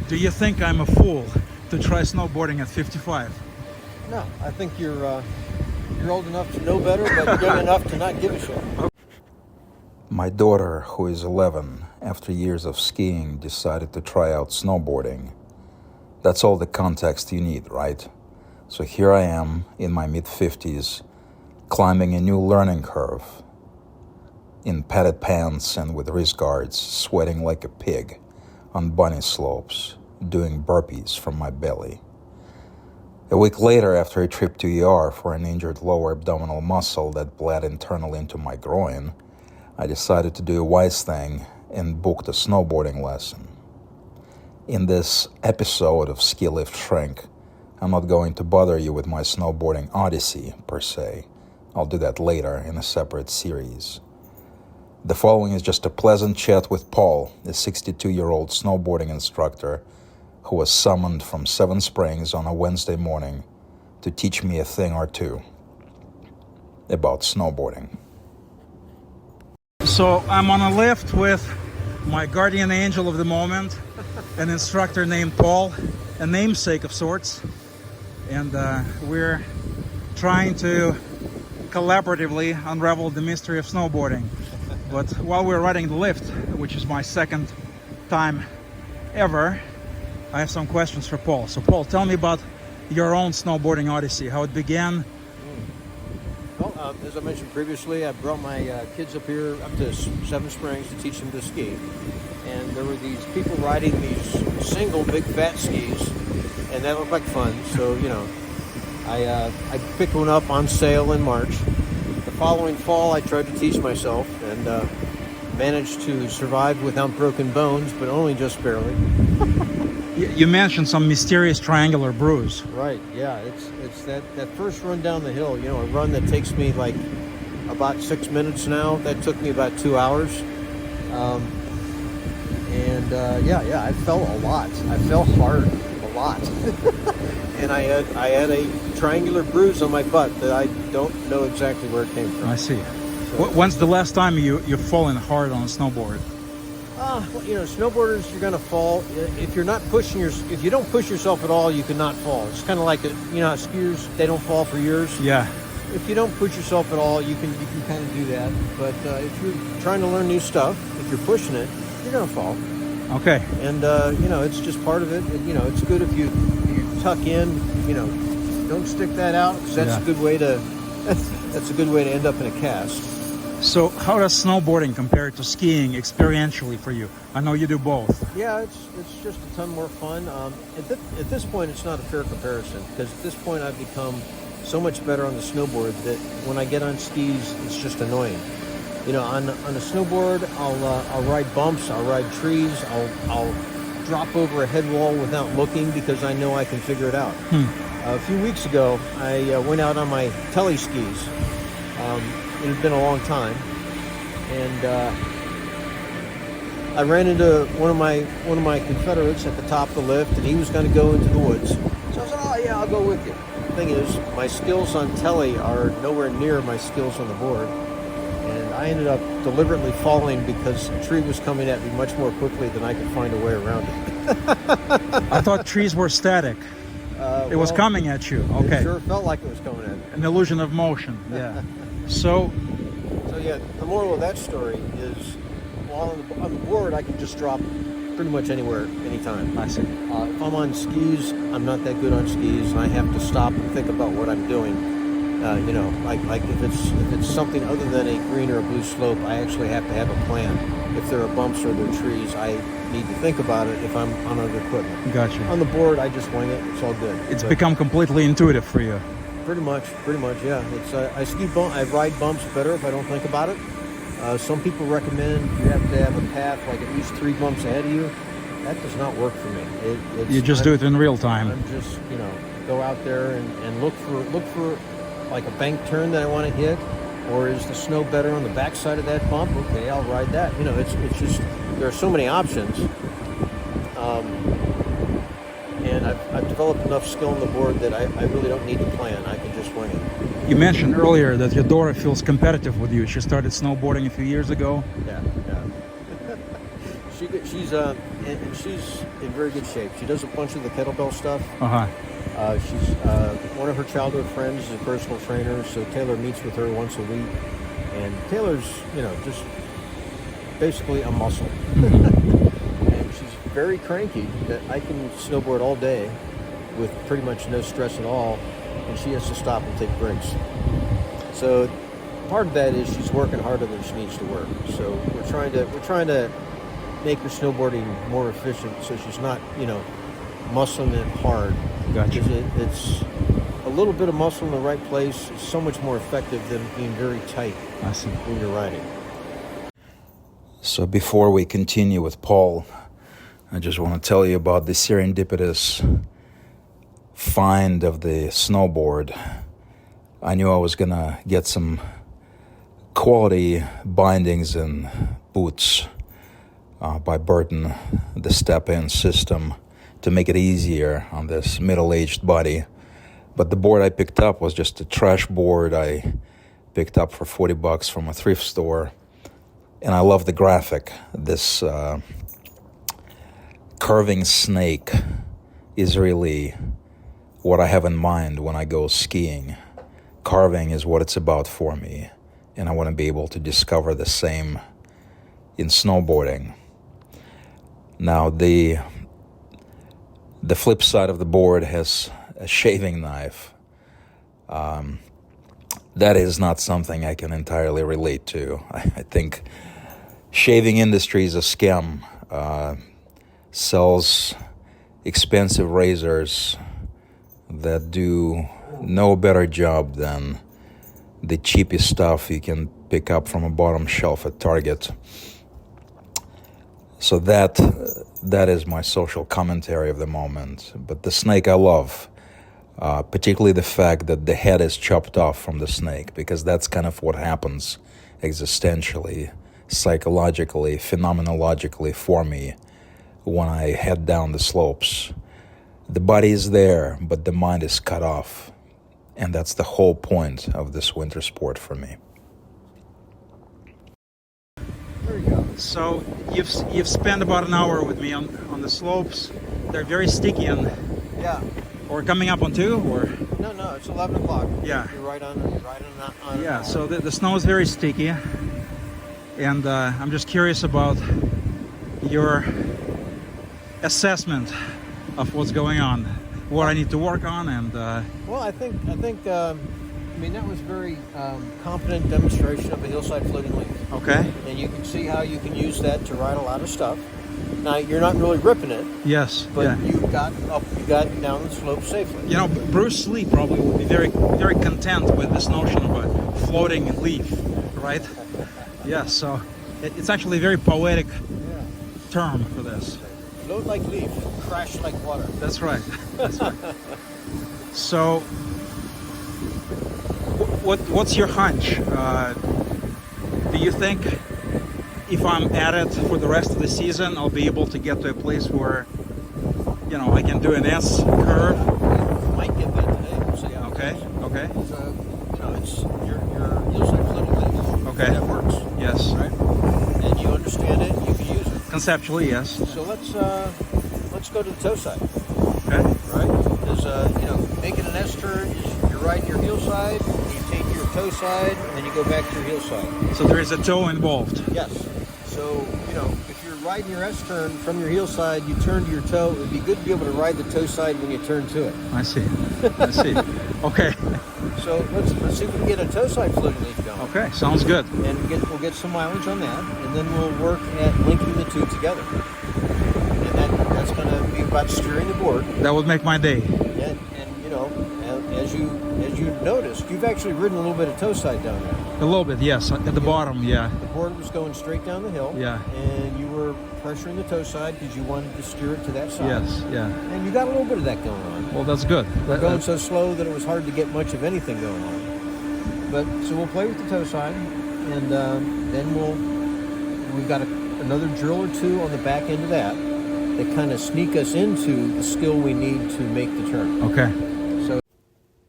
Do you think I'm a fool to try snowboarding at 55? No, I think you're old enough to know better, but young enough to not give a shit. My daughter, who is 11, after years of skiing, decided to try out snowboarding. That's all the context you need, right? So here I am, in my mid-50s, climbing a new learning curve, in padded pants and with wrist guards, sweating like a pig on bunny slopes, doing burpees from my belly. A week later, after a trip to ER for an injured lower abdominal muscle that bled internally into my groin, I decided to do a wise thing and booked a snowboarding lesson. In this episode of Ski Lift Shrink, I'm not going to bother you with my snowboarding odyssey, per se. I'll do that later in a separate series. The following is just a pleasant chat with Paul, a 62-year-old snowboarding instructor who was summoned from Seven Springs on a Wednesday morning to teach me a thing or two about snowboarding. So I'm on a lift with my guardian angel of the moment, an instructor named Paul, a namesake of sorts, and we're trying to collaboratively unravel the mystery of snowboarding. But while we're riding the lift, which is my second time ever, I have some questions for Paul. So Paul, tell me about your own snowboarding odyssey, how it began. Well, as I mentioned previously, I brought my kids up here, up to Seven Springs to teach them to ski. And there were these people riding these single big fat skis, and that looked like fun. So, I picked one up on sale in March. The following fall, I tried to teach myself and managed to survive without broken bones, but only just barely. You mentioned some mysterious triangular bruise. Right, yeah, it's that first run down the hill, a run that takes me like about 6 minutes now. That took me about 2 hours. I fell a lot. I fell hard a lot. And I had a triangular bruise on my butt that I don't know exactly where it came from. I see. So, when's the last time you've fallen hard on a snowboard? Snowboarders, you're going to fall. If you don't push yourself at all, you cannot fall. It's kind of like, how skiers, they don't fall for years. Yeah. If you don't push yourself at all, you can kind of do that. But if you're trying to learn new stuff, if you're pushing it, you're going to fall. Okay. And, it's just part of it. It's good if you tuck in, don't stick that out, because that's a good way to end up in a cast. So how does snowboarding compare to skiing experientially for you? I know you do both. Yeah, it's just a ton more fun. At this point, it's not a fair comparison, because at this point I've become so much better on the snowboard that when I get on skis, it's just annoying. On a snowboard, I'll ride bumps, I'll ride trees, I'll drop over a head wall without looking because I know I can figure it out. A few weeks ago, I went out on my tele skis. It had been a long time, and I ran into one of my Confederates at the top of the lift, and he was going to go into the woods. So I said, "Oh yeah, I'll go with you." The thing is, my skills on tele are nowhere near my skills on the board, and I ended up deliberately falling because a tree was coming at me much more quickly than I could find a way around it. I thought trees were static. It was coming at you. Okay. It sure felt like it was coming at me. An illusion of motion. Yeah. So yeah, the moral of that story is, while on the board, I can just drop pretty much anywhere, anytime. I see. If I'm on skis, I'm not that good on skis, and I have to stop and think about what I'm doing. Like if it's something other than a green or a blue slope, I actually have to have a plan. If there are bumps or there are trees, I need to think about it if I'm on other equipment. Gotcha. On the board, I just wing it. It's all good. It's become completely intuitive for you. Pretty much, yeah. It's I ride bumps better if I don't think about it. Some people recommend you have to have a path like at least 3 bumps ahead of you. That does not work for me. You just do it in real time. I'm just go out there and look for like a bank turn that I want to hit, or is the snow better on the backside of that bump? Okay, I'll ride that. It's just there are so many options. And I've developed enough skill on the board that I really don't need to plan. I can just wing it. You mentioned earlier that your daughter feels competitive with you. She started snowboarding a few years ago. Yeah. And she's in very good shape. She does a bunch of the kettlebell stuff. Uh-huh. She's one of her childhood friends is a personal trainer, so Taylor meets with her once a week. And Taylor's, just basically a muscle. And she's very cranky that I can snowboard all day with pretty much no stress at all, and she has to stop and take breaks. So part of that is she's working harder than she needs to work. So we're trying to make her snowboarding more efficient, so she's not, muscling it hard. Gotcha. It's a little bit of muscle in the right place is so much more effective than being very tight. I see. When you're riding. So before we continue with Paul, I just want to tell you about the serendipitous find of the snowboard. I knew I was going to get some quality bindings and boots by Burton, the step-in system, to make it easier on this middle-aged body. But the board I picked up was just a trash board I picked up for $40 from a thrift store. And I love the graphic. This curving snake is really what I have in mind when I go skiing. Carving is what it's about for me, and I want to be able to discover the same in snowboarding. Now, the flip side of the board has a shaving knife. That is not something I can entirely relate to. I think shaving industry is a scam. Sells expensive razors that do no better job than the cheapest stuff you can pick up from a bottom shelf at Target. So that is my social commentary of the moment. But the snake I love, particularly the fact that the head is chopped off from the snake, because that's kind of what happens existentially, psychologically, phenomenologically for me when I head down the slopes. The body is there, but the mind is cut off. And that's the whole point of this winter sport for me. There you go. So you've spent about an hour with me on the slopes. They're very sticky, and Yeah. or coming up on 2, or No, it's 11 o'clock. Yeah. You're right on yeah. an So hour. the snow is very sticky, and I'm just curious about your assessment of what's going on, what I need to work on, and Well, I think that was very competent demonstration of a hillside floating leaf. okay. And you can see how you can use that to ride a lot of stuff. Now, you're not really ripping it, Yes. but yeah. you got down the slope safely. Bruce Lee probably would be very, very content with this notion of a floating leaf, right? Yeah, so it's actually a very poetic Yeah. term for this. Float like leaf, crash like water. That's right. That's right. So, what's your hunch? Do you think if I'm at it for the rest of the season, I'll be able to get to a place where, I can do an S curve? You might get that today. We'll see how it Okay. goes. Okay. So, it's your hillside floating leaf. Okay. That works. Yes. Right? And you understand it, you can use it. Conceptually, yes. So let's go to the toe side, Okay. right? Because making an S turn is you're riding your heel side, you take your toe side, and then you go back to your heel side. So there is a toe involved. Yes. So if you're riding your S turn from your heel side, you turn to your toe. It would be good to be able to ride the toe side when you turn to it. I see. I see. Okay. So let's see if we can get a toe side floating leaf going. Okay. Sounds good. And we'll get some mileage on that, and then we'll work at linking the two together. And that's going to be about steering the board. That would make my day. And as you noticed, you've actually ridden a little bit of toe side down there. A little bit, yes. At the bottom, yeah. The board was going straight down the hill. Yeah. And you were pressuring the toe side because you wanted to steer it to that side. Yes, yeah. And you got a little bit of that going on. Well, that's good. We're going so slow that it was hard to get much of anything going on. But so we'll play with the toe side, and then we've got another drill or two on the back end of that kind of sneak us into the skill we need to make the turn. Okay. So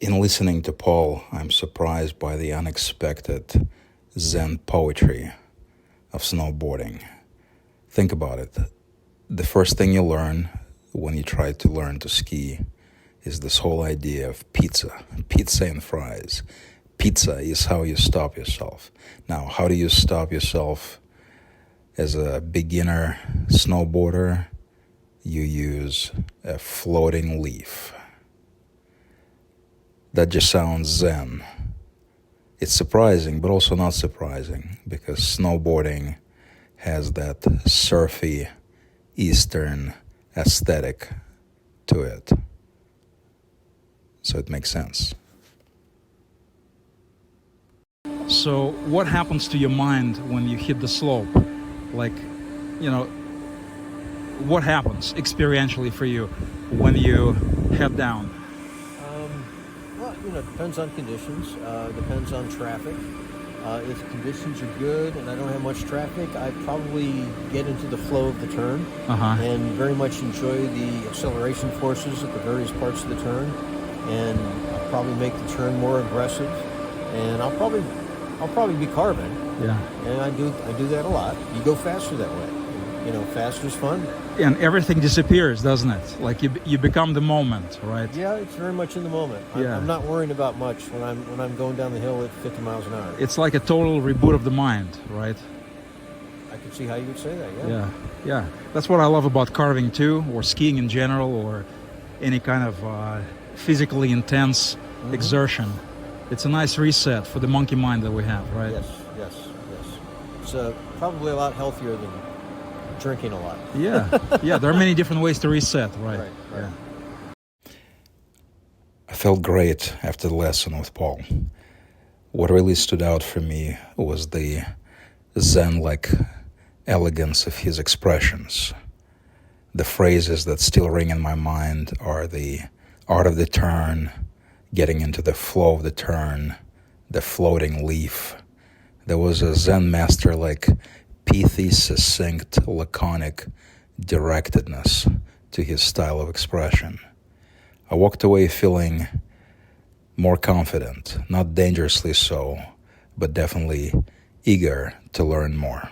In listening to Paul, I'm surprised by the unexpected Zen poetry of snowboarding. Think about it. The first thing you learn when you try to learn to ski is this whole idea of pizza and fries. Pizza is how you stop yourself. Now, how do you stop yourself as a beginner snowboarder? You use a floating leaf. That just sounds zen. It's surprising, but also not surprising, because snowboarding has that surfy Eastern aesthetic to it. So it makes sense. So what happens to your mind when you hit the slope? Like, what happens experientially for you when you head down? Well, it depends on conditions, depends on traffic. If conditions are good and I don't have much traffic, I probably get into the flow of the turn and very much enjoy the acceleration forces at the various parts of the turn. And I'll probably make the turn more aggressive, and I'll probably be carving. Yeah. And I do that a lot. You go faster that way. Faster's fun. And everything disappears, doesn't it? Like you become the moment, right? Yeah, it's very much in the moment. I'm not worrying about much when I'm going down the hill at 50 miles an hour. It's like a total reboot of the mind, right? I can see how you would say that. Yeah. Yeah. That's what I love about carving too, or skiing in general, or any kind of physically intense exertion. It's a nice reset for the monkey mind that we have, right? Yes. It's probably a lot healthier than drinking a lot. Yeah. There are many different ways to reset, right? Right. Yeah. I felt great after the lesson with Paul. What really stood out for me was the zen-like elegance of his expressions. The phrases that still ring in my mind are the art of the turn, getting into the flow of the turn, the floating leaf. There was a Zen master-like pithy, succinct, laconic directedness to his style of expression. I walked away feeling more confident, not dangerously so, but definitely eager to learn more.